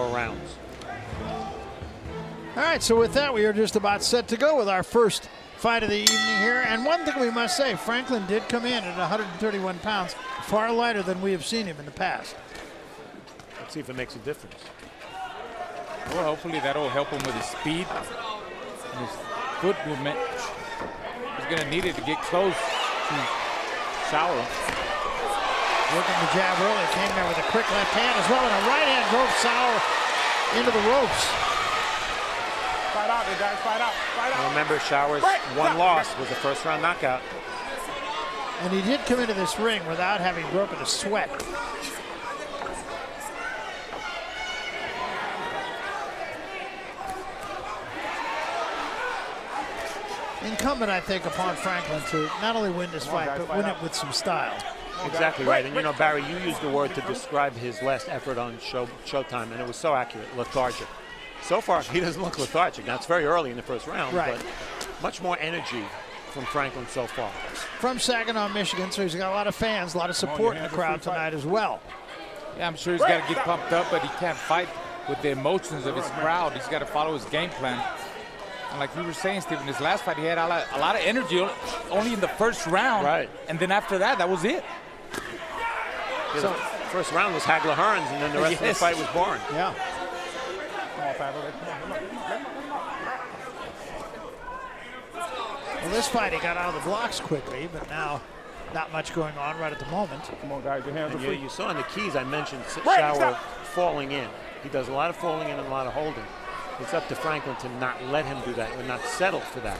4 rounds. All right, so with that, we are just about set to go with our first fight of the evening here. And one thing we must say, Franklin did come in at 131 pounds, far lighter than we have seen him in the past. Let's see if it makes a difference. Well, hopefully that'll help him with his speed and his foot movement. He's going to need it to get close to Shower. Working the jab early, came there with a quick left hand as well, and a right hand drove Sauer into the ropes. Fight out, you guys, fight out, fight out. Remember, Shower's one loss was a first-round knockout. And he did come into this ring without having broken a sweat. Incumbent, I think, upon Franklin to not only win this fight, but win it with some style. Exactly right. And you know, Barry, you used the word to describe his last effort on Showtime, and it was so accurate, lethargic. So far, he doesn't look lethargic. Now, it's very early in the first round, but much more energy from Franklin so far. From Saginaw, Michigan, so he's got a lot of fans, a lot of support in the crowd tonight as well. Yeah, I'm sure he's got to get pumped up, but he can't fight with the emotions of his crowd. He's got to follow his game plan. And like you were saying, Stephen, his last fight, he had a lot of energy only in the first round. Right. And then after that, that was it. Yeah, so, first round was Hagler Hearns, and then the rest of the fight was boring. Yeah. Come on, Pavel. Well, this fight, he got out of the blocks quickly, but now not much going on right at the moment. Come on, guys, your hands are free. You saw in the keys I mentioned Shower falling in. He does a lot of falling in and a lot of holding. It's up to Franklin to not let him do that or not settle for that.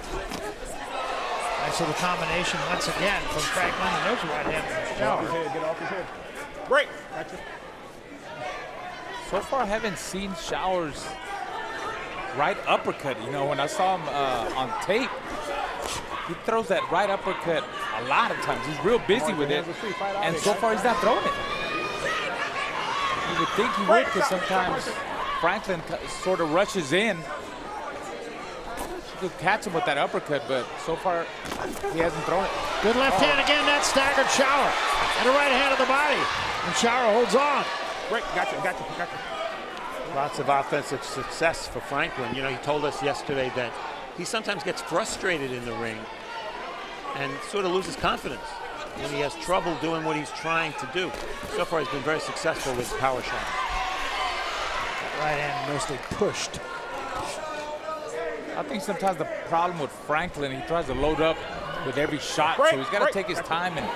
Nice little combination once again from Franklin, and there's a right hand from Shower. Get off his head, get off his head. Break! Gotcha. So far, I haven't seen Shower's right uppercut. You know, when I saw him on tape, he throws that right uppercut a lot of times. He's real busy with it, and so far he's not throwing it. You would think he would, because sometimes Franklin sort of rushes in. You could catch him with that uppercut, but so far he hasn't thrown it. Good left hand again, that staggered Shower. And a right hand to the body, and Shower holds on. Break, gotcha. Lots of offensive success for Franklin. You know, he told us yesterday that he sometimes gets frustrated in the ring and sort of loses confidence when he has trouble doing what he's trying to do. So far, he's been very successful with his power shot. Right hand mostly pushed. I think sometimes the problem with Franklin, he tries to load up with every shot, so he's got to take his time and,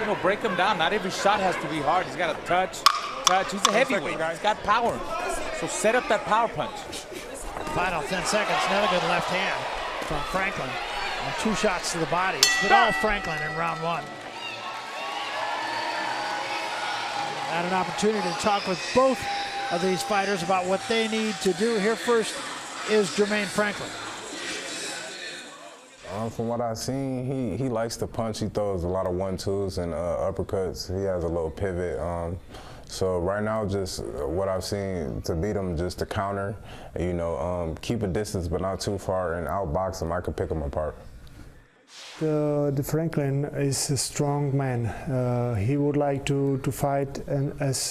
you know, break him down. Not every shot has to be hard. He's got to touch. He's a heavyweight. He's got power. So set up that power punch. Final 10 seconds. Another good left hand from Franklin. And 2 shots to the body. It's been all Franklin in round 1. Had an opportunity to talk with both of these fighters about what they need to do. Here first is Jermaine Franklin. From what I've seen, he likes to punch. He throws a lot of 1-2s and uppercuts. He has a little pivot. So right now, just what I've seen to beat him, just to counter, you know, keep a distance but not too far, and outbox him. I could pick him apart. The Franklin is a strong man. He would like to fight as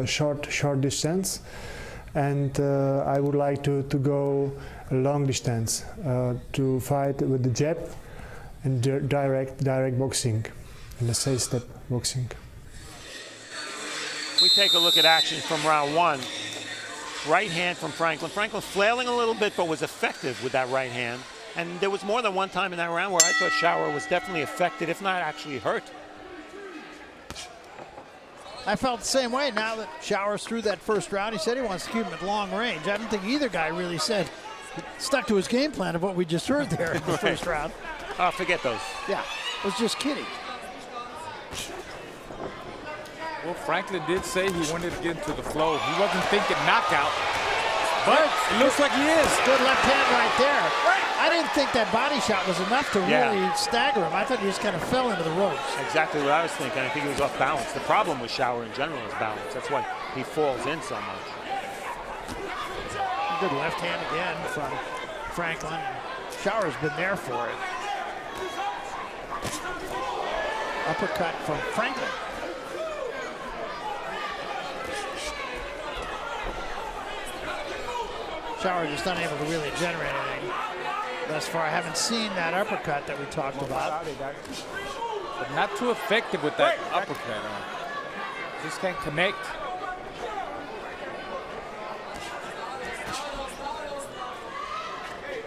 short distance, and I would like to go a long distance, to fight with the jab and direct boxing, and the side step boxing. We take a look at action from round 1. Right hand from Franklin. Franklin flailing a little bit, but was effective with that right hand. And there was more than one time in that round where I thought Shower was definitely affected, if not actually hurt. I felt the same way now that Shower's through that first round. He said he wants to keep him at long range. I don't think either guy really said, stuck to his game plan of what we just heard there in the first round. Oh, forget those. Yeah, was just kidding. Well, Franklin did say he wanted to get into the flow. He wasn't thinking knockout, but it looks like he is. Good left hand right there. I didn't think that body shot was enough to really stagger him. I thought he just kind of fell into the ropes. Exactly what I was thinking. I think he was off balance. The problem with Shower in general is balance. That's why he falls in so much. Good left hand again from Franklin. Shower's been there for it. Uppercut from Franklin. Shower just unable to really generate anything. Thus far, I haven't seen that uppercut that we talked about. But not too effective with that uppercut. Just can't connect.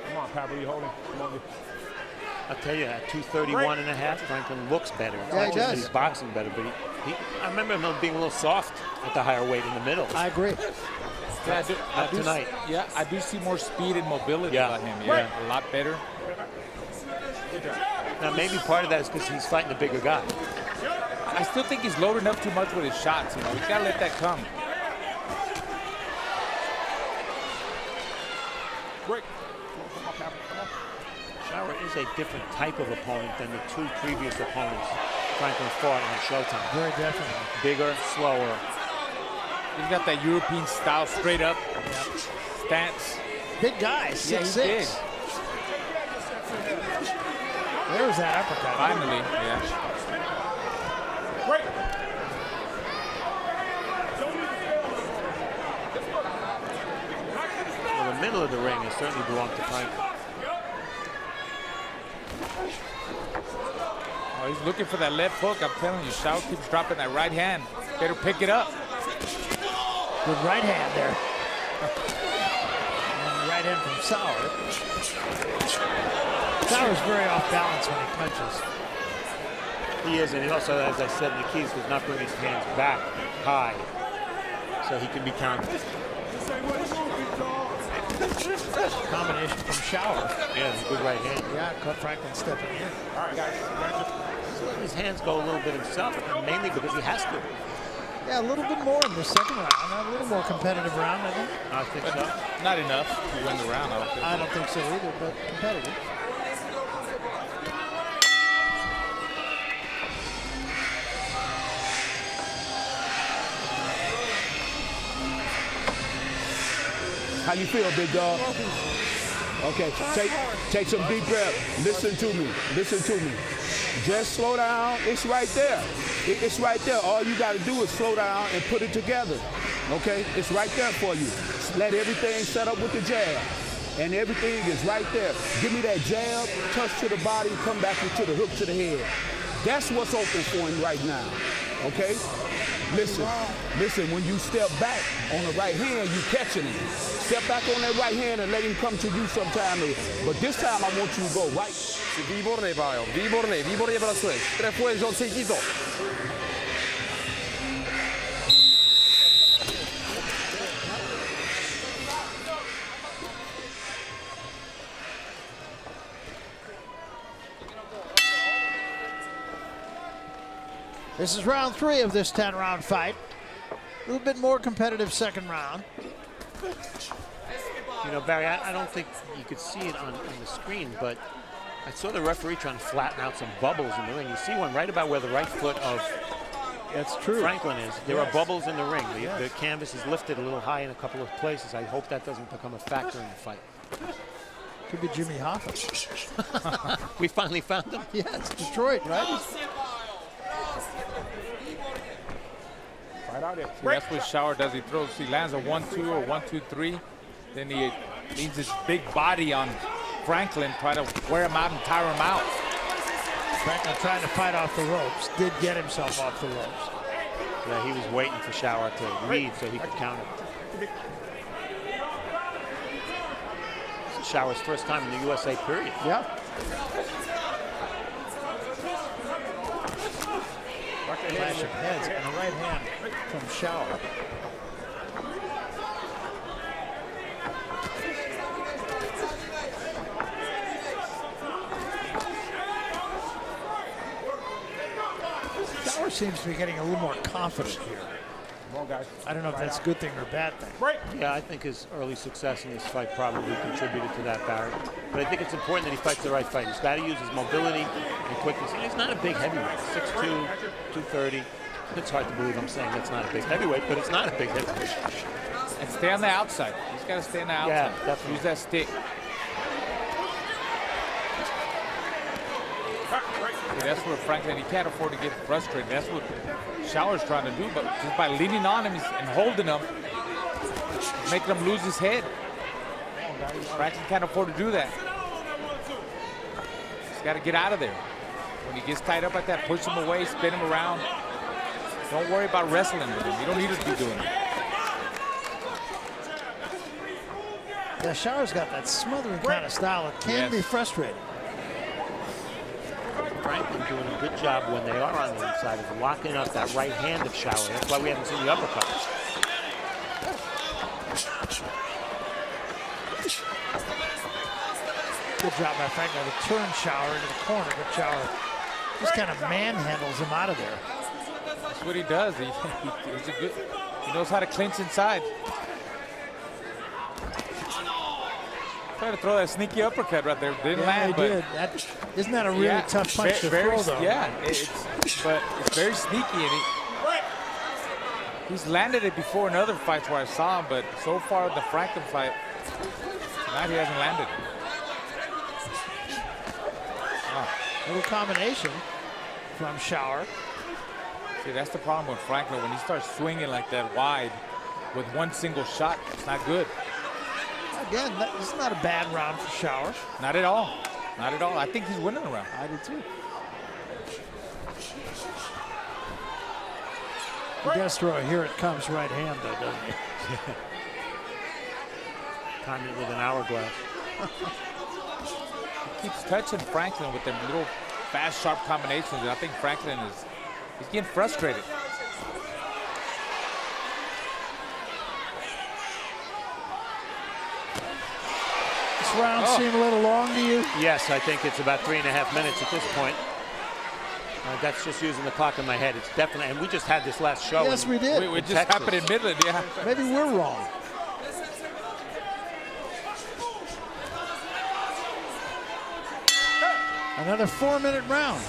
Come on, Pavel, you holding? Come on. I'll tell you, at 231 and a half, Franklin looks better. It's Yeah, not he just that does. he's boxing better, but I remember him being a little soft at the higher weight in the middle. I agree. Yeah, Not tonight. Yeah, I do see more speed and mobility Yeah. about him. Yeah, a lot better. Now, maybe part of that is because he's fighting a bigger guy. I still think he's loading up too much with his shots. You know, he's got to let that come. Break. Come on, Pavel. Come on. Shower is a different type of opponent than the two previous opponents Franklin fought on Showtime. Very definitely. Bigger, slower. He's got that European style, straight up stance. Big guy, Yeah, 6'6". he's big. There's that uppercut. Finally, yeah. Break. Well, the middle of the ring has certainly belonged to Franklin. Oh, he's looking for that left hook. I'm telling you, Shao keeps dropping that right hand. Better pick it up. Good right hand there. And the right hand from Sauer. Sauer's very off balance when he punches. He is, and he also, as I said, the keys does not bring his hands back high, so he can be countered. Combination from Shower. Yeah, it's a good right hand. Yeah, cut Franklin stepping in. All right, guys. He's letting his hands go a little bit himself, and mainly because he has to. Yeah, a little bit more in the second round. A little more competitive round, I think. I think so. Not enough to win the round, I don't think. I don't think so either, but competitive. How you feel, big dog? Okay, take some deep breath. Listen to me. Listen to me. Just slow down. It's right there. It's right there. All you got to do is slow down and put it together. Okay? It's right there for you. Let everything set up with the jab. And everything is right there. Give me that jab, touch to the body, come back to the hook to the head. That's what's open for him right now. Okay? Listen, when you step back on the right hand, you catching him. Step back on that right hand and let him come to you sometime. But this time I want you to go right. C'est výborný, Pavel, výborně pracuješ. Trefuješ ho, cítí to. This is round 3 of this 10-round fight. A little bit more competitive second round. You know, Barry, I don't think you could see it on the screen, but I saw the referee trying to flatten out some bubbles in the ring. You see one right about where the right foot of That's true. Franklin is. There are bubbles in the ring. The canvas is lifted a little high in a couple of places. I hope that doesn't become a factor in the fight. Could be Jimmy Hoffa. We finally found him. Yeah, it's Detroit, right? Right out there. See, that's what Shower does. He throws, he lands a 1-2 or 1-2-3. Then he leaves his big body on Franklin, try to wear him out and tire him out. Franklin trying to fight off the ropes. Did get himself off the ropes. Yeah, he was waiting for Shower to lead so he could counter. This is Shower's first time in the USA period. Yeah. Clash of heads and a right hand from Shower. Shower seems to be getting a little more confident here. Come on, guys. I don't know if that's a good thing or a bad thing. Break. Yeah, I think his early success in this fight probably contributed to that, Barry. But I think it's important that he fights the right fight. He's got to use his mobility and quickness. He's not a big heavyweight, 6'2", 230. It's hard to believe I'm saying that's not a big heavyweight, but it's not a big heavyweight. And stay on the outside. He's got to stay on the outside. Yeah, definitely. Use that stick. See, that's where Franklin, he can't afford to get frustrated. That's what Shower's trying to do, but just by leaning on him and holding him, making him lose his head. Franklin can't afford to do that. He's got to get out of there. When he gets tied up like that, push him away, spin him around. Don't worry about wrestling with him. You don't need to be doing it. Yeah, Shower's got that smothering kind of style. It can be frustrating. Franklin doing a good job when they are on the inside of locking up that right hand of Shower. That's why we haven't seen the uppercut. Good job by Franklin to turn Shower into the corner, but Shower just kind of manhandles him out of there. That's what he does. He knows how to clinch inside. Tried to throw that sneaky uppercut right there. Didn't land, he but did. Isn't that a really tough punch to throw, though? Yeah, but it's very sneaky, and he's landed it before in other fights where I saw him, but so far the Franklin fight, tonight he hasn't landed. Little combination from Shower. See, that's the problem with Franklin. When he starts swinging like that wide with one single shot, it's not good. Again, it's not a bad round for Shower. Not at all. Not at all. I think he's winning the round. I did too. He does throw a here it comes right hand, though, doesn't he? Time it with an hourglass. He keeps touching Franklin with them little fast, sharp combinations, and I think Franklin he's getting frustrated. This round seem a little long to you? Yes, I think it's about 3.5 minutes at this point. That's just using the clock in my head. It's definitely, and we just had this last show. Yes, we did. It just happened in Midland, yeah. Maybe we're wrong. Another 4-minute round.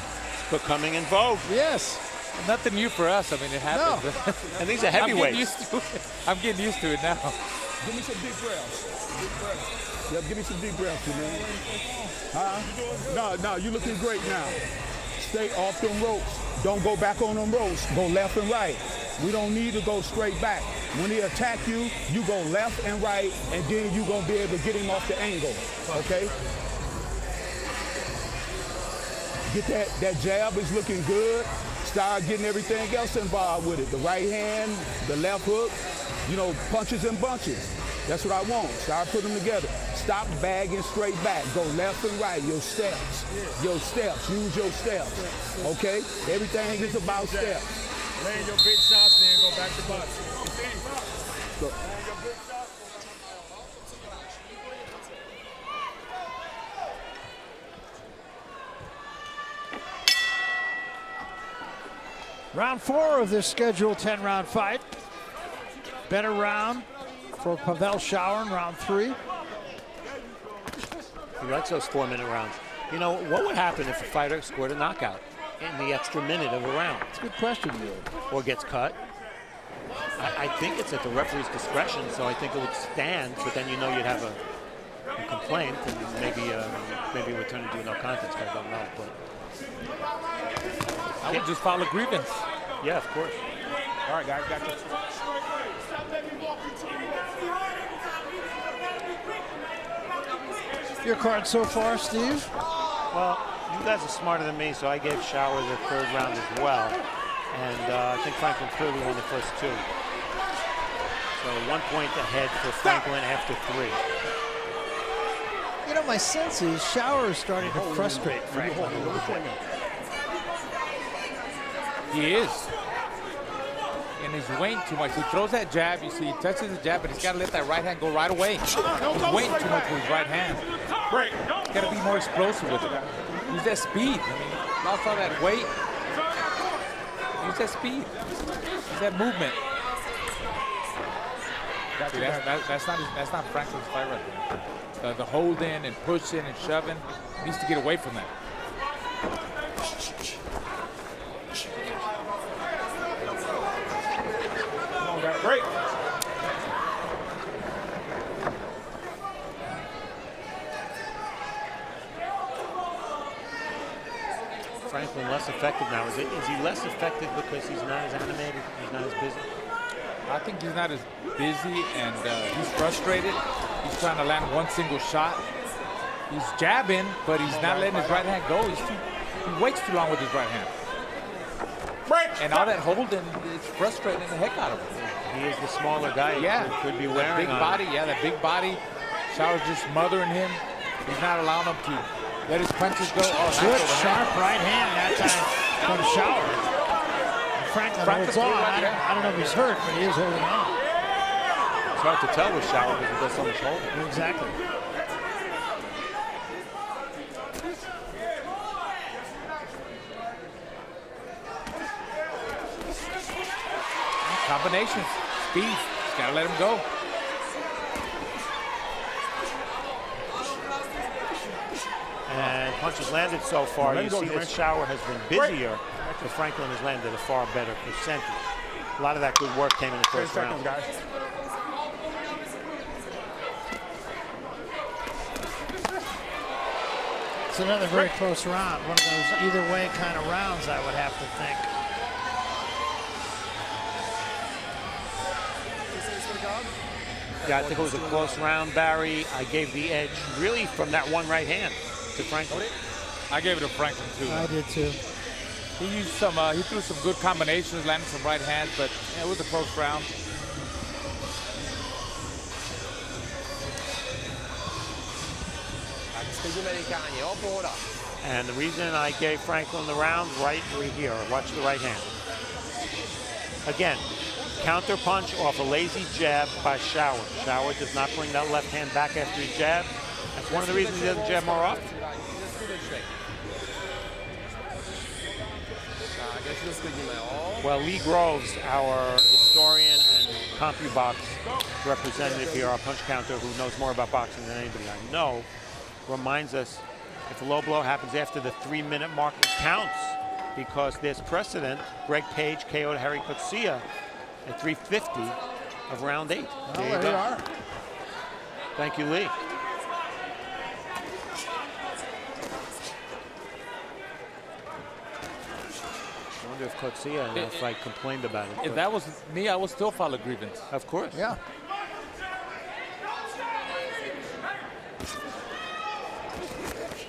Becoming in vogue. Yes. Nothing new for us. I mean, it happens. No. And these are heavyweights. I'm getting used to it now. Give me some deep breaths. Yeah, give me some deep breaths, man. No, you're looking great now. Stay off them ropes. Don't go back on them ropes. Go left and right. We don't need to go straight back. When he attack you, you go left and right, and then you're going to be able to get him off the angle, okay? Get that jab is looking good. Start getting everything else involved with it. The right hand, the left hook, punches and bunches. That's what I want. Start putting them together. Stop bagging straight back. Go left and right. Your steps. Your steps. Use your steps. Okay? Everything is about steps. Land your big shots, then go back to butts. Round 4 of this scheduled 10-round fight. Better round for Pavel Shower in round 3. He likes those 4-minute rounds. What would happen if a fighter scored a knockout in the extra minute of a round? It's a good question, really. Or gets cut? I think it's at the referee's discretion, so I think it would stand, but then you'd have a complaint, and maybe it would turn into a no contest. I don't know, but I would just file a grievance. Yeah, of course. All right, guys, got you. Your card so far, Steve? Well, you guys are smarter than me, so I gave Shower the 3rd round as well. And I think Franklin clearly won the first 2. So 1 point ahead for Franklin after 3. My sense is Shower is starting to frustrate Franklin a little bit. He is. And he's waiting too much. He throws that jab. You see, he touches the jab, but he's got to let that right hand go right away. He's waiting too much with his right hand. He's got to be more explosive with it. Use that speed. Lost all that weight. Use that speed. Use that movement. See, that's not Franklin's fight right there. The holding and pushing and shoving. He needs to get away from that. Great. Franklin less effective now. Is he less effective because he's not as animated? He's not as busy? I think he's not as busy, and he's frustrated. He's trying to land one single shot. He's jabbing, but he's not letting his right hand go. He waits too long with his right hand. And all that holding, it's frustrating the heck out of him. He is the smaller guy. Yeah. He could be That wearing big body. Yeah, that big body. Shower's just smothering him. He's not allowing him to let his punches go. Oh, Good, sharp right hand that time from Shower. Franklin holds on. I don't know if he's hurt, but he is holding on. It's hard to tell with Shower because he does so much holding. Exactly. Combinations, speed. Just gotta let him go. And punches landed so far. You see that Shower has been busier, but Franklin has landed a far better percentage. A lot of that good work came in the first round. Guys. It's another very close round. One of those either way kind of rounds, I would have to think. Yeah, I think it was a close round, Barry. I gave the edge really from that one right hand to Franklin. I gave it to Franklin too. I did too. He used some. He threw some good combinations, landed some right hands, but yeah, it was a close round. And the reason I gave Franklin the round right here. Watch the right hand. Again, counter punch off a lazy jab by Shower. Shower does not bring that left hand back after he jab. That's one of the reasons he doesn't jab more often. Well, Lee Groves, our historian and CompuBox representative here, our punch counter, who knows more about boxing than anybody I know, reminds us if a low blow happens after the 3-minute mark, it counts because there's precedent. Greg Page KO'd Harry Coetzee at 350 of round 8. Well, there you are. Thank you, Lee. I wonder if Coetzee in that fight complained about it. If that was me, I would still file a grievance. Of course. Yeah.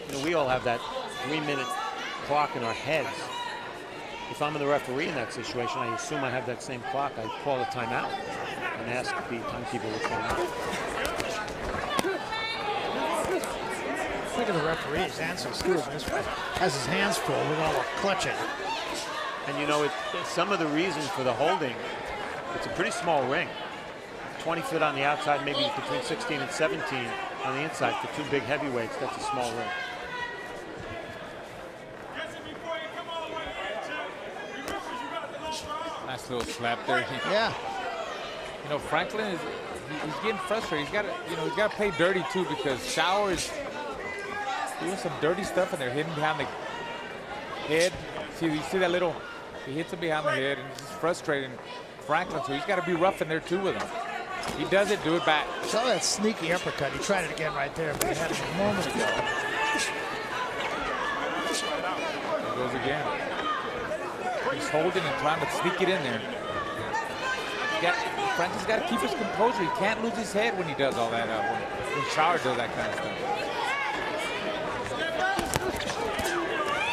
You know, we all have that 3-minute clock in our heads. If I'm the referee in that situation, I assume I have that same clock. I call a timeout and ask the timekeeper what's going on. Look at the referee. His hands are screwed. This one has his hands full with all the clutching. And you know, some of the reasons for the holding, it's a pretty small ring. 20 foot on the outside, maybe between 16 and 17 on the inside. For two big heavyweights, that's a small ring. Nice little slap there. Yeah. You know, Franklin is he's getting frustrated. He's got to, you know, he's got to play dirty too because Shower is doing some dirty stuff and they're hitting behind the head. See, you see that little, he hits him behind the head and it's just frustrating Franklin. So he's got to be rough in there too with him. He does it, do it back. Saw that sneaky uppercut. He tried it again right there, but he had it a moment ago. There goes again. He's holding and trying to sneak it in there. Franklin's got to keep his composure. He can't lose his head when he does all that, when Shower does that kind of stuff.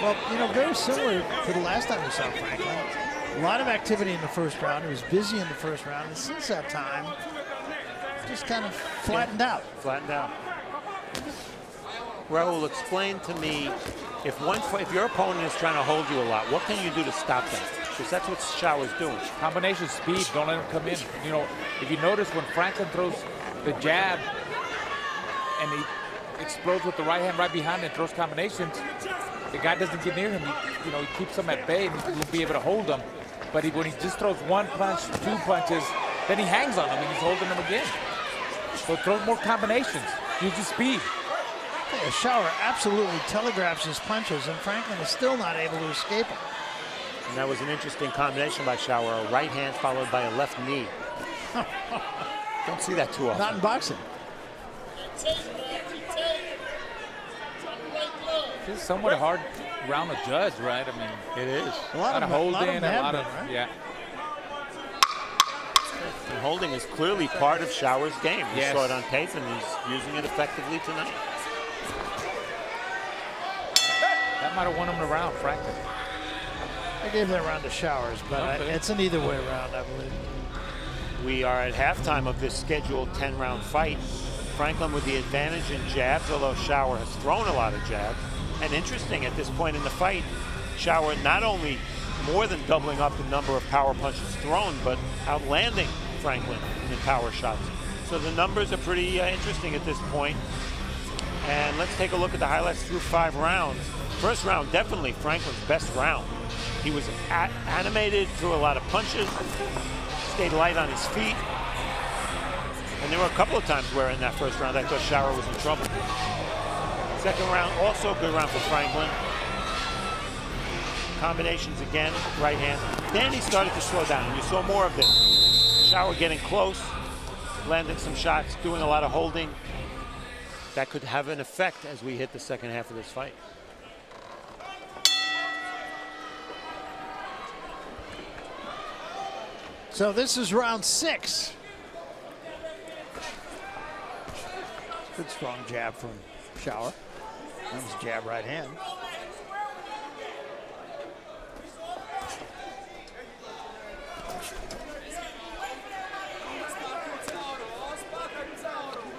Well, you know, very similar to the last time we saw Franklin. A lot of activity in the first round. He was busy in the first round, and since that time, just kind of flattened out. Flattened out. Raul, explain to me, if your opponent is trying to hold you a lot, what can you do to stop that? Because that's what Shower's doing. Combination speed, don't let him come in. You know, if you notice when Franklin throws the jab and he explodes with the right hand right behind and throws combinations, the guy doesn't get near him. He keeps him at bay and he'll be able to hold him. But when he just throws one punch, two punches, then he hangs on him and he's holding him again. So throw more combinations, use the speed. Yeah, Shower absolutely telegraphs his punches, and Franklin is still not able to escape him. And that was an interesting combination by Shower, a right hand followed by a left knee. Don't see that too often. Not in boxing. This is somewhat a hard round to judge, right? I mean, it is. A lot of holding, right? yeah. And holding is clearly part of Shower's game. We Yes. saw it on tape, and he's using it effectively tonight. That might have won him the round, Franklin. I gave that round to Showers, but Okay. it's an either way round, I believe. We are at halftime of this scheduled 10-round fight. Franklin with the advantage in jabs, although Shower has thrown a lot of jabs. And interesting, at this point in the fight, Shower not only more than doubling up the number of power punches thrown, but outlanding Franklin in power shots. So the numbers are pretty interesting at this point. And let's take a look at the highlights through 5 rounds. First round, definitely Franklin's best round. He was animated, threw a lot of punches, stayed light on his feet. And there were a couple of times where in that first round I thought Shower was in trouble. Second round, also a good round for Franklin. Combinations again, right hand. Then he started to slow down, and you saw more of this. Shower getting close, landing some shots, doing a lot of holding. That could have an effect as we hit the second half of this fight. So this is round 6. Good strong jab from Shower. That was jab right hand.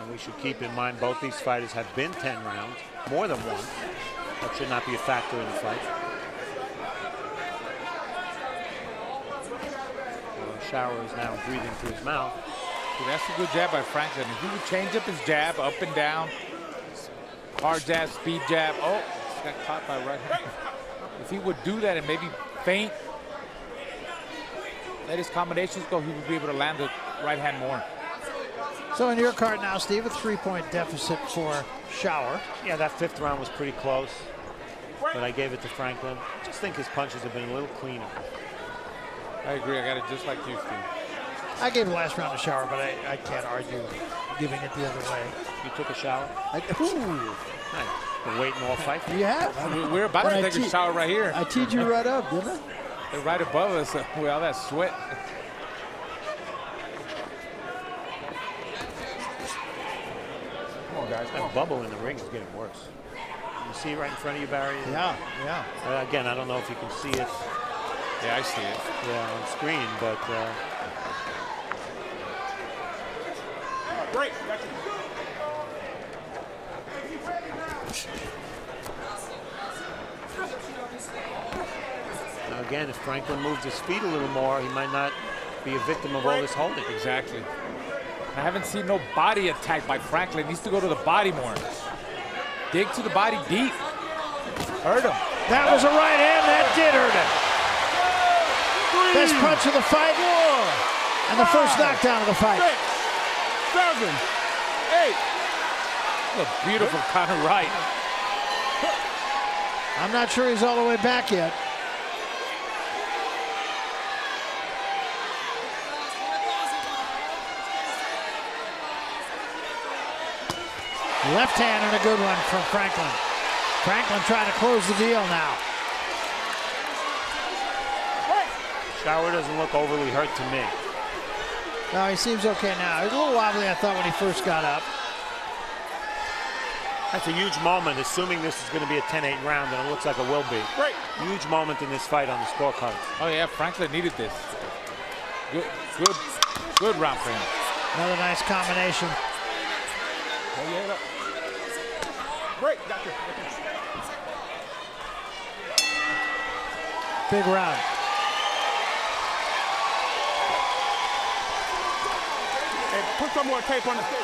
And we should keep in mind both these fighters have been 10 rounds, more than one. That should not be a factor in the fight. Shower is now breathing through his mouth. Dude, that's a good jab by Franklin. If he would change up his jab up and down, hard jab, speed jab. Oh, got caught by right hand. If he would do that and maybe feint, let his combinations go, he would be able to land the right hand more. So in your card now, Steve, a 3-point deficit for Shower. Yeah, that 5th round was pretty close, but I gave it to Franklin. I just think his punches have been a little cleaner. I agree. I got it just like you, Steve. I gave the last round to Shower, but I can't argue giving it the other way. You took a shower? Ooh. Nice. Been waiting all fight. You have. We're about When to I take a shower right here. I teed you right up, didn't I? They're right above us with all that sweat. Come on, guys. That bubble in the ring is getting worse. You see right in front of you, Barry? Yeah, yeah. Again, I don't know if you can see it. Yeah, I see it. Yeah, on screen, but Break. now again, if Franklin moves his feet a little more, he might not be a victim of all this holding. Exactly. I haven't seen no body attack by Franklin. Needs to go to the body more. Dig to the body deep. Hurt him. That was a right hand. That did hurt him. Best punch of the fight. And the first knockdown of the fight. 6, 7, 8. A beautiful counter right. I'm not sure he's all the way back yet. Left hand and a good one from Franklin. Franklin trying to close the deal now. Shower doesn't look overly hurt to me. No, he seems okay now. He was a little wobbly, I thought, when he first got up. That's a huge moment, assuming this is going to be a 10-8 round, and it looks like it will be. Break. Huge moment in this fight on the scorecard. Oh yeah, Franklin needed this. Good round for him. Another nice combination. Break. Gotcha. Big round. Hey, put some more tape on the tape.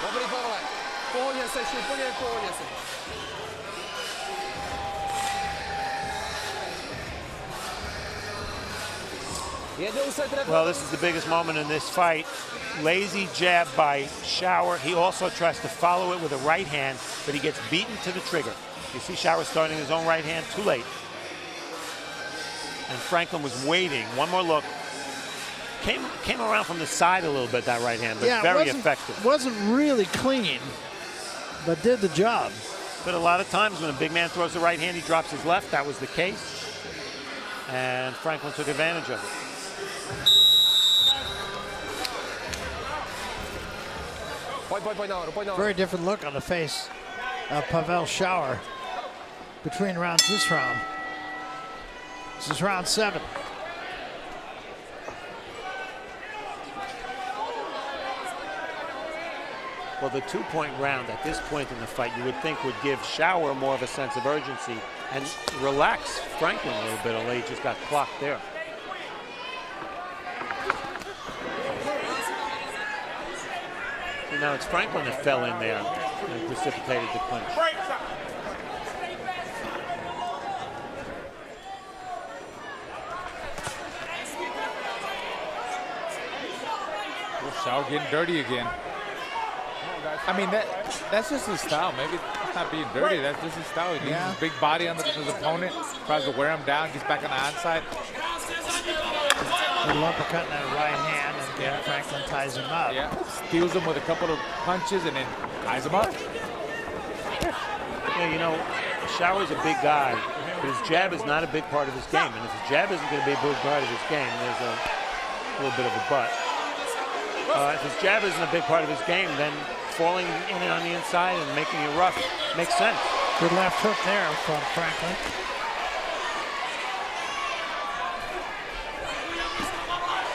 Dobrý, Pavle. V pohodě seš, úplně v pohodě seš. Well, this is the biggest moment in this fight. Lazy jab by Shower. He also tries to follow it with a right hand, but he gets beaten to the trigger. You see Shower starting his own right hand too late. And Franklin was waiting. One more look. Came around from the side a little bit, that right hand, but Yeah, very effective. Wasn't really clean, but did the job. But a lot of times when a big man throws the right hand, he drops his left. That was the case. And Franklin took advantage of it. Very different look on the face of Pavel Shower between rounds this round. This is round 7. Well, the 2-point round at this point in the fight, you would think would give Shower more of a sense of urgency and relax Franklin a little bit, although he just got clocked there. Now it's Franklin that fell in there and precipitated the clinch. Shower getting dirty again. I mean, that's just his style. Maybe it's not being dirty. That's just his style. He leaves his big body on his opponent, tries to wear him down, gets back on the onside. Little uppercut in that right hand, and again, Franklin ties him up. Yeah, steals him with a couple of punches and then ties him up. Yeah, you know, Shower's a big guy, but his jab is not a big part of his game. And if his jab isn't going to be a big part of his game, there's a little bit of a but. If his jab isn't a big part of his game, then falling in on the inside and making it rough makes sense. Good left hook there from Franklin.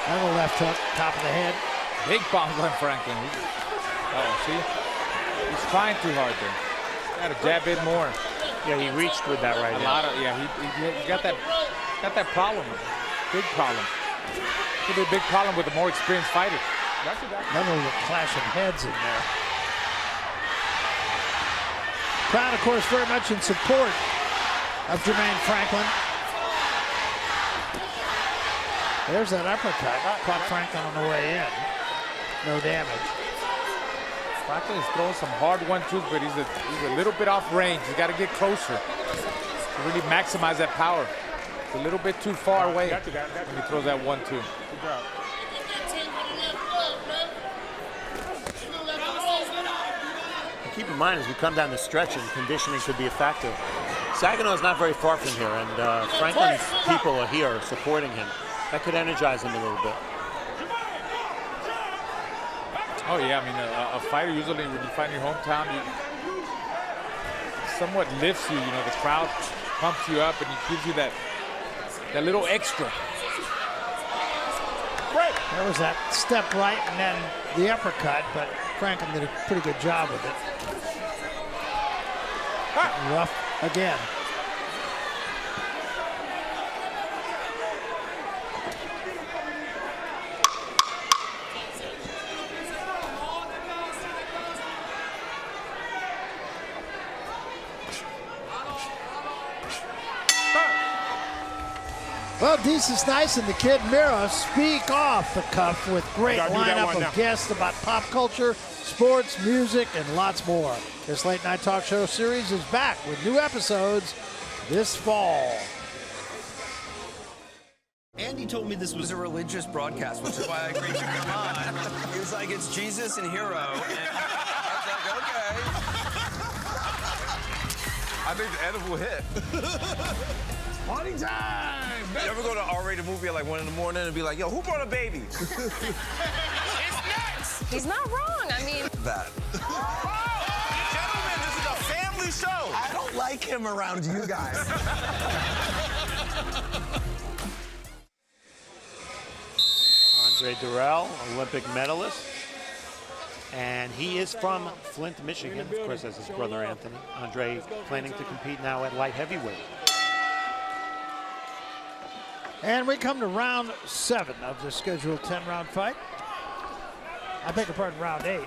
Another left hook, top of the head. Big bombs on Franklin. See? He's trying too hard there. Got to jab in more. Yeah, he reached with that right hand. He got that problem. Big problem. Could be a big problem with a more experienced fighter. Another little clash of heads in there. Crowd, of course, very much in support of Jermaine Franklin. There's that uppercut. Caught Franklin on the way in. No damage. Franklin is throwing some hard 1-2s, but he's a little bit off range. He's got to get closer to really maximize that power. It's a little bit too far away when he throws that 1-2. Good job. Keep in mind, as we come down the stretch, and conditioning could be a factor. Saginaw is not very far from here, and Franklin's people are here supporting him. That could energize him a little bit. Oh yeah, I mean, a fighter usually when you fight in your hometown, it somewhat lifts you. You know, the crowd pumps you up and it gives you that little extra. There was that step right and then the uppercut, but Franklin did a pretty good job with it. Rough again. Well, Desus Nice and the Kid Miro speak off the cuff with great lineup of guests about pop culture, sports, music, and lots more. This late night talk show series is back with new episodes this fall. Andy told me this was a religious broadcast, which is why I agreed to come on. He was like, it's Jesus and Hero. And I was like, okay. I think the edible hit. Party time! You ever go to an R-rated movie at like 1 in the morning and be like, yo, who brought a baby? It's nuts! He's not wrong, I mean... That. Gentlemen, this is a family show. I don't like him around you guys. Andre Durrell, Olympic medalist. And he is from Flint, Michigan, of course, as his brother Anthony. Andre planning to compete now at light heavyweight. And we come to round 7 of the scheduled 10-round fight. I beg your pardon, round 8.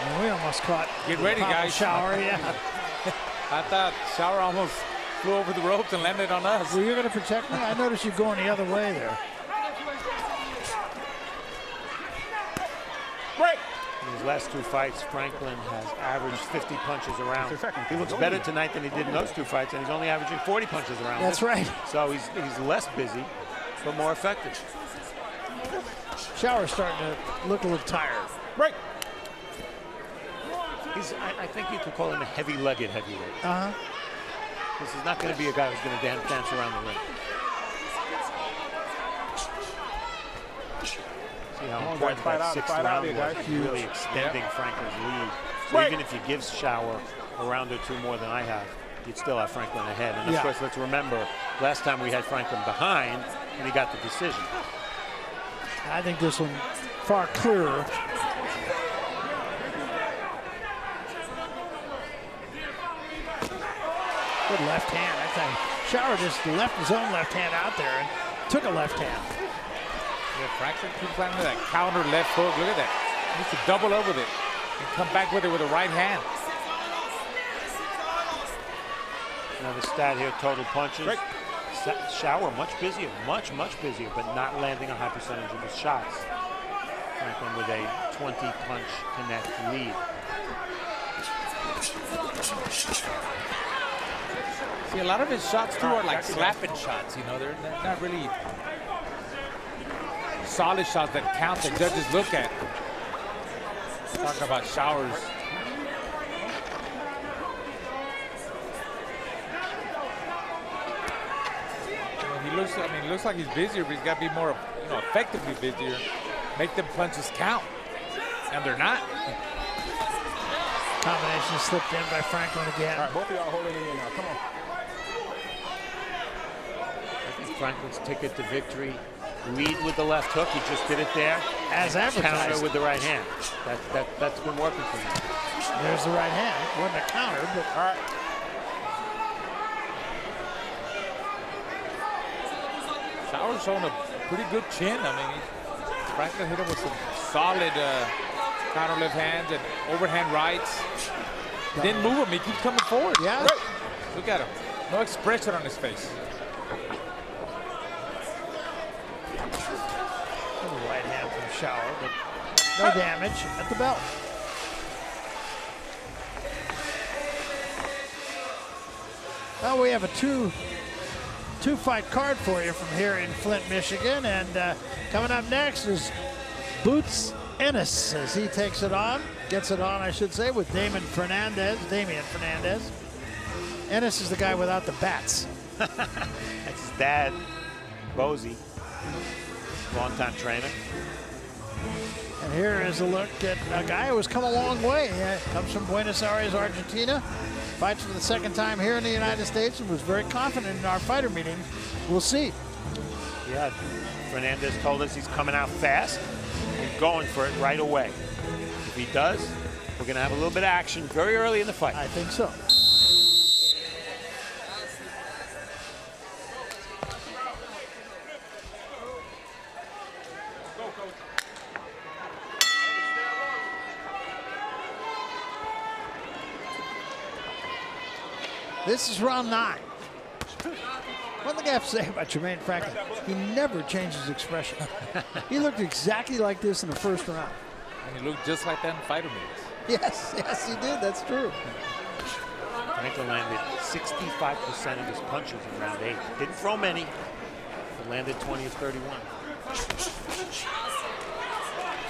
And we almost caught. Get ready, guys. Shower, yeah. I thought Shower almost flew over the ropes and landed on us. Were you going to protect me? I noticed you going the other way there. Break! In his last 2 fights, Franklin has averaged 50 punches around. He looks better tonight than he did in those 2 fights, and he's only averaging 40 punches around. That's right. So he's less busy, but more effective. Shower's starting to look a little tired. Break! I think you could call him a heavy-legged heavyweight. Uh-huh. This is not going to be a guy who's going to dance around the ring. See how important that sixth round was, really extending Franklin's lead. So even if you give Shower a round or two more than I have, you'd still have Franklin ahead. And of course, let's remember, last time we had Franklin behind, and he got the decision. I think this one far clearer. Good left hand. I think Shower just left his own left hand out there and took a left hand. Yeah, Franklin keeps landing that counter left hook. Look at that. He needs to double up with it and come back with it with a right hand. Another stat here, total punches. Shower much busier, much busier, but not landing a high percentage of his shots. Franklin with a 20-punch connect lead. See, a lot of his shots too are like slapping shots. You know, they're not really solid shots that count that judges look at. Talking about Showers. He looks like he's busier, but he's got to be more, effectively busier. Make them punches count, and they're not. Combination slipped in by Franklin again. All right, both of y'all holding it in now. Come on. I think Franklin's ticket to victory. Lead with the left hook. He just did it there. As advertised. Counter with the right hand. That's been working for him. There's the right hand. Wasn't a counter, but all right. Shower's showing a pretty good chin. I mean, Franklin hit him with some solid counter left hands and overhand rights. Didn't move him. He keeps coming forward. Yeah. Right. Look at him. No expression on his face. Right hand from Shower, but no damage at the belt. Well, we have a two-fight card for you from here in Flint, Michigan, and coming up next is Boots Ennis as he takes it on, gets it on, I should say, with Damian Fernandez. Ennis is the guy without the bats. That's his dad, Bozy. Long-time trainer. And here is a look at a guy who has come a long way. Comes from Buenos Aires, Argentina. Fights for the second time here in the United States and was very confident in our fighter meeting. We'll see. Yeah, Fernandez told us he's coming out fast and going for it right away. If he does, we're going to have a little bit of action very early in the fight. I think so. This is round 9. One thing I have to say about Jermaine Franklin, he never changes expression. He looked exactly like this in the first round. And he looked just like that in fighter meetings. Yes, he did. That's true. Franklin landed 65% of his punches in round 8. Didn't throw many, but landed 20 of 31.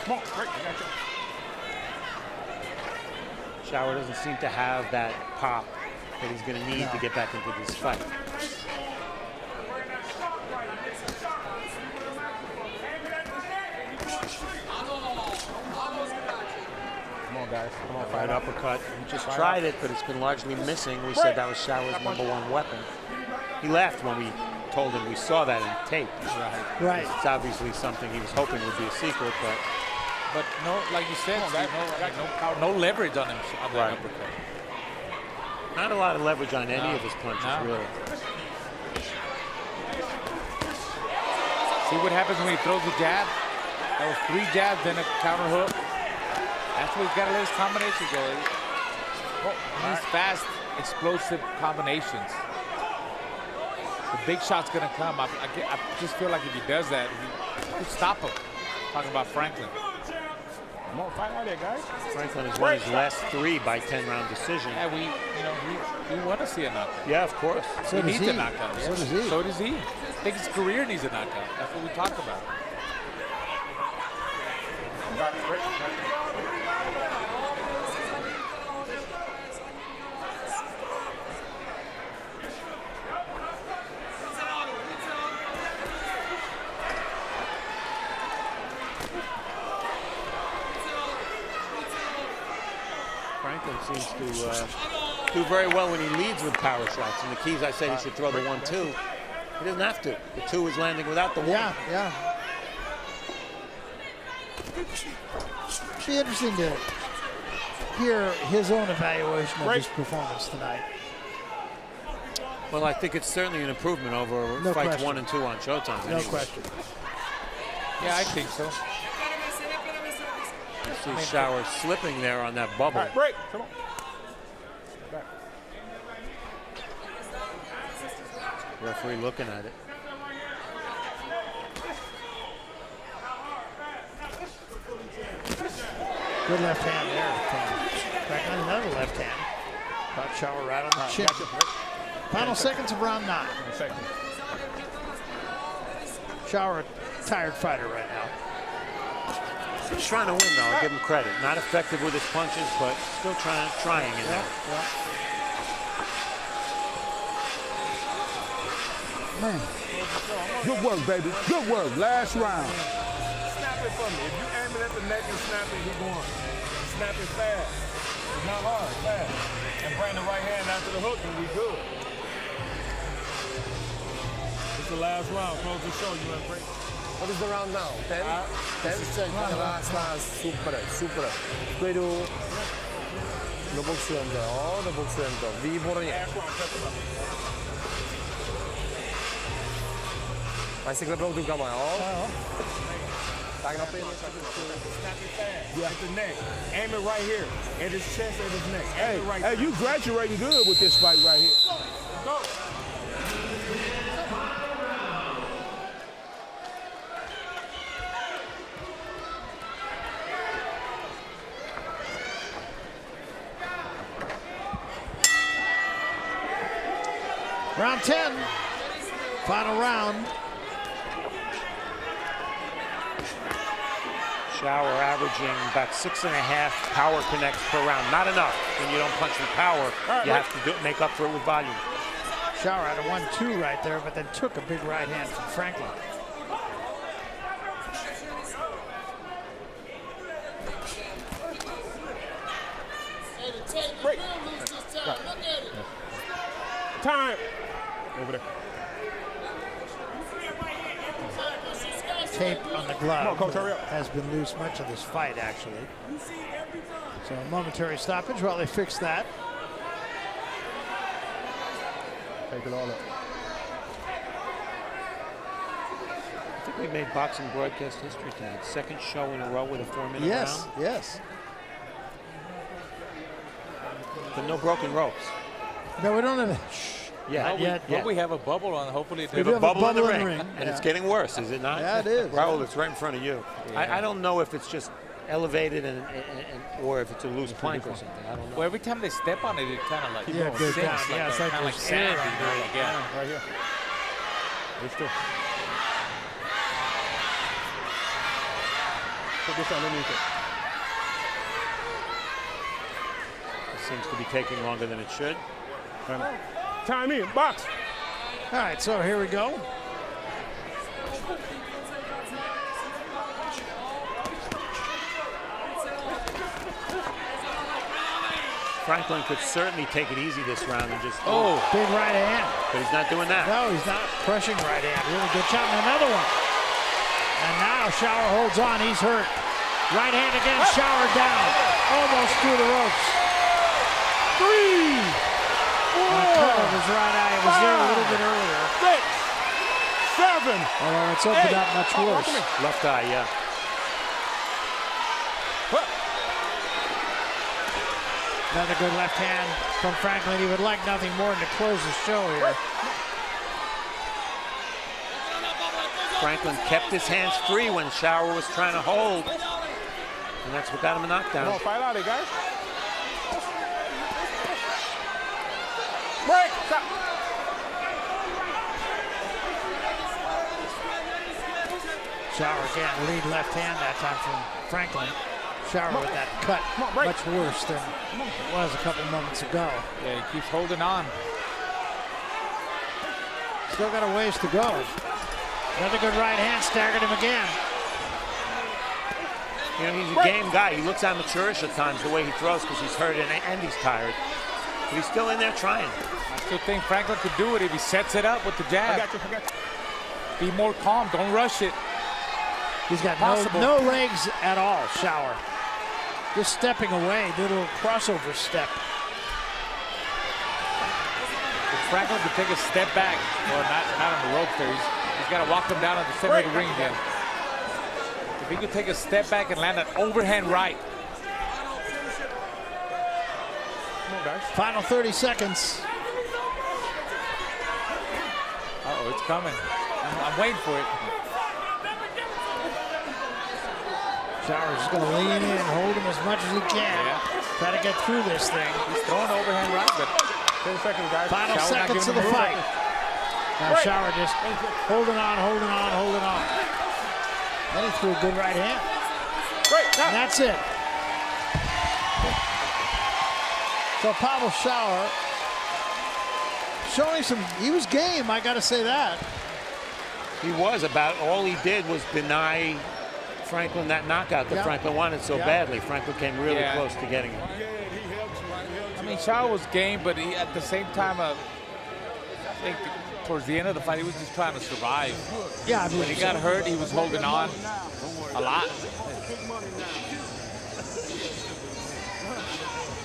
Come on, great. I got you. Shower doesn't seem to have that pop that he's going to need to get back into this fight. Come on, guys. Come on, Right uppercut. He just tried it, but it's been largely missing. We said that was Shower's #1 weapon. He laughed when we told him we saw that in tape. Right. It's obviously something he was hoping would be a secret, but no, like you said, no leverage on him on that uppercut. Not a lot of leverage on any of his punches, really. See what happens when he throws a jab? That was 3 jabs, then a counter hook. That's what he's got to let his combination go. These fast, explosive combinations. The big shot's going to come. I just feel like if he does that, he could stop him. Talking about Franklin. Come on, fight out there, guys. Franklin has won his last 3 by 10-round decision. Yeah, we want to see a knockout. Yeah, of course. So he does needs he. a knockout. So does he. So does he. I think his career needs a knockout. That's what we talk about. Franklin seems to do very well when he leads with power shots. And the keys, I said he should throw the 1-2. He doesn't have to. The 2 is landing without the 1. Yeah. It'd be interesting to hear his own evaluation of his performance tonight. Well, I think it's certainly an improvement over fights 1 and 2 on Showtime. No question. Yeah, I think so. You see Shower slipping there on that bubble. All right, break. Come on. Referee looking at it. Good left hand there. Franklin, another left hand. Caught Shower right on the chin. Final seconds of round 9. Shower, a tired fighter right now. He's trying to win, though. I'll give him credit. Not effective with his punches, but still trying in there. Man, good work, baby. Good work. Last round. Snap it for me. If you aim it at the neck and snap it, he going. Snap it fast. It's not hard, fast. And bring the right hand after the hook and we good. It's the last round. Close the show. You want to break? What is the round now? 10? 10? Super, super. Pero doboxujem to, jo, doboxujem to. Výborně. Máš si klepnout rukama, jo? Tak na pět. Snap it fast. At the neck. Aim it right here. At his chest, at his neck. Hey, you graduating good with this fight right here. Go. Round 10, final round. Shower averaging about 6.5 power connects per round. Not enough when you don't punch with power. You have to make up for it with volume. Shower had a 1-2 right there, but then took a big right hand from Franklin. Break. Time. Over there. Tape on the glove. Come on, Coach, hurry up. Has been loose much of this fight, actually. So a momentary stoppage while they fix that. Take it all up. I think we made boxing broadcast history tonight. Second show in a row with a 4-minute round. Yes. But no broken ropes. No, we don't have. Well, we have a bubble on. Hopefully, we have a bubble in the ring. And it's getting worse, is it not? Yeah, it is. Raul, it's right in front of you. Yeah. I don't know if it's just elevated or if it's a loose plank or something. I don't know. Well, every time they step on it, it kind of like goes down. Yeah, it's like kind of like sand. Right here. Let's do. Put this underneath it. It seems to be taking longer than it should. Time in, box. All right, so here we go. Franklin could certainly take it easy this round and just big right hand. But he's not doing that. No, he's not. Crushing right hand. Really good shot. And another one. And now Shower holds on. He's hurt. Right hand again. Shower down. Almost through the ropes. 3. Of his right eye. It was there a little bit earlier. 6, 7. Although it's opened up much worse. Left eye, yeah. Another good left hand from Franklin. He would like nothing more than to close the show here. Franklin kept his hands free when Shower was trying to hold. And that's what got him a knockdown. Come on, fight out, guys. Break! Stop! Shower again, lead left hand that time from Franklin. Shower with that cut, much worse than it was a couple moments ago. Yeah, he keeps holding on. Still got a ways to go. Another good right hand, staggered him again. You know, he's a game guy. He looks amateurish at times, the way he throws, because he's hurt and he's tired. But he's still in there trying. I still think Franklin could do it if he sets it up with the jab. I got you. Be more calm. Don't rush it. He's got no legs at all, Shower. Just stepping away, did a little crossover step. If Franklin could take a step back, or not on the ropes there, he's got to walk him down at the center of the ring again. If he could take a step back and land an overhand right. Final 30 seconds. Uh-oh, it's coming. I'm waiting for it. Shower's just going to lean in, hold him as much as he can. Try to get through this thing. He's throwing overhand right, but 10 seconds, guys. Final seconds of the fight. Now Shower just holding on. Then he threw a good right hand. And that's it. So Pavel Shower showing he was game, I got to say that. He was. About all he did was deny Franklin that knockout that Franklin wanted so badly. Franklin came really close to getting it. I mean, Shower was game, but he, at the same time, I think towards the end of the fight, he was just trying to survive. Yeah, when he got hurt, he was holding on a lot.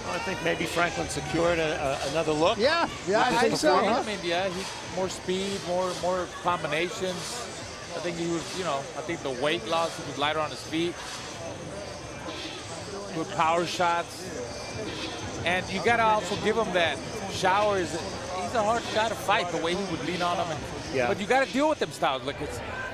Well, I think maybe Franklin secured another look. Yeah, I think so. I mean, more speed, more combinations. I think he was, I think the weight loss, he was lighter on his feet. Good power shots. And you got to also give him that. Shower he's a hard guy to fight, the way he would lean on him. But you got to deal with them styles. Like you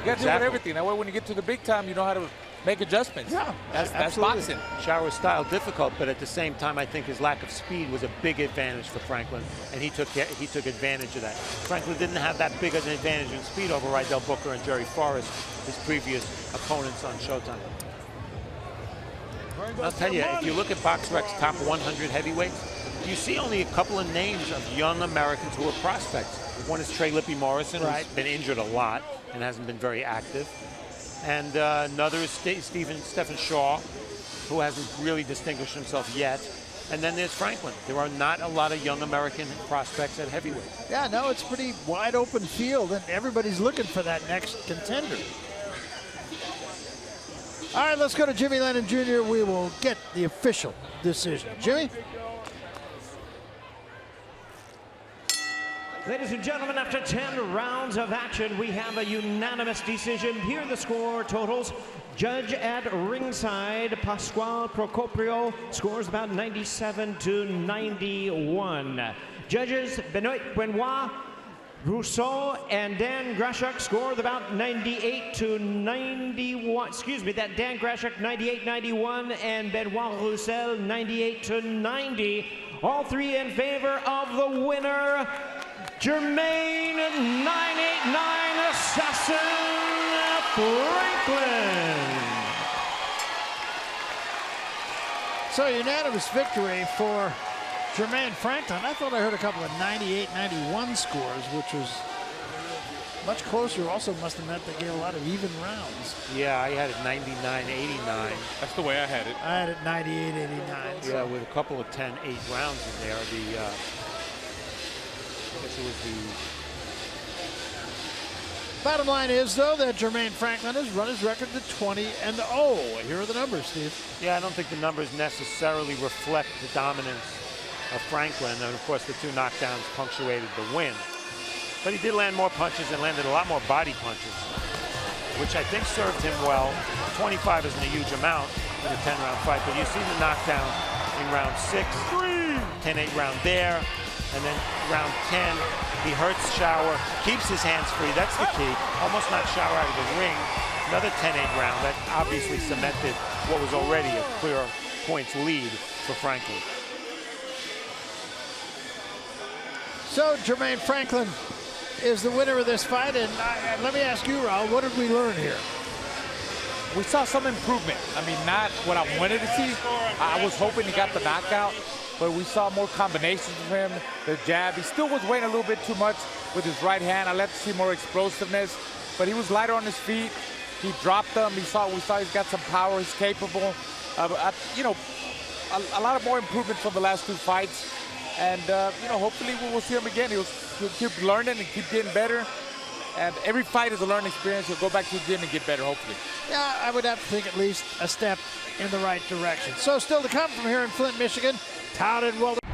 got to deal with everything. That way, when you get to the big time, you know how to make adjustments. Yeah, that's boxing. Shower's style difficult, but at the same time, I think his lack of speed was a big advantage for Franklin, and he took advantage of that. Franklin didn't have that big of an advantage in speed over Rydell Booker and Jerry Forrest, his previous opponents on Showtime. I'll tell you, if you look at BoxRec's top 100 heavyweights, you see only a couple of names of young Americans who are prospects. One is Trey Lippy Morrison, who's been injured a lot and hasn't been very active. And another is Stephen Shaw, who hasn't really distinguished himself yet. And then there's Franklin. There are not a lot of young American prospects at heavyweight. Yeah, no, it's a pretty wide open field, and everybody's looking for that next contender. All right, let's go to Jimmy Lennon Jr. We will get the official decision. Jimmy? Ladies and gentlemen, after 10 rounds of action, we have a unanimous decision. Here are the score totals. Judge at ringside, Pascual Procopio, scores about 97 to 91. Judges, Benoit Rousseau and Dan Grashuk scored about 98 to 91. Excuse me, that Dan Grashuk 98-91 and Benoit Roussel 98 to 90. All three in favor of the winner, Jermaine 989 Assassin Franklin. So unanimous victory for Jermaine Franklin. I thought I heard a couple of 98-91 scores, which was much closer. Also must have meant they gave a lot of even rounds. Yeah, I had it 99-89. That's the way I had it. I had it 98-89. Yeah, with a couple of 10-8 rounds in there. I guess it was the... Bottom line is, though, that Jermaine Franklin has run his record to 20-0. Here are the numbers, Steve. Yeah, I don't think the numbers necessarily reflect the dominance of Franklin, and of course the two knockdowns punctuated the win. But he did land more punches and landed a lot more body punches, which I think served him well. 25 isn't a huge amount in a 10-round fight, but you see the knockdown in round 6, 10-8 round there, and then round 10, he hurts Shower, keeps his hands free, that's the key, almost knocked Shower out of the ring. Another 10-8 round that obviously cemented what was already a clear points lead for Franklin. So Jermaine Franklin is the winner of this fight, and let me ask you, Raul, what did we learn here? We saw some improvement. I mean, not what I wanted to see. I was hoping he got the knockout, but we saw more combinations of him. The jab, he still was weighing a little bit too much with his right hand. I'd like to see more explosiveness, but he was lighter on his feet. He dropped them. We saw he's got some power. He's capable. You know, a lot of more improvement from the last 2 fights. And, you know, hopefully we will see him again. He'll keep learning and keep getting better. And every fight is a learning experience. He'll go back to the gym and get better, hopefully. Yeah, I would have to think at least a step in the right direction. So still to come from here in Flint, Michigan, touted welterweight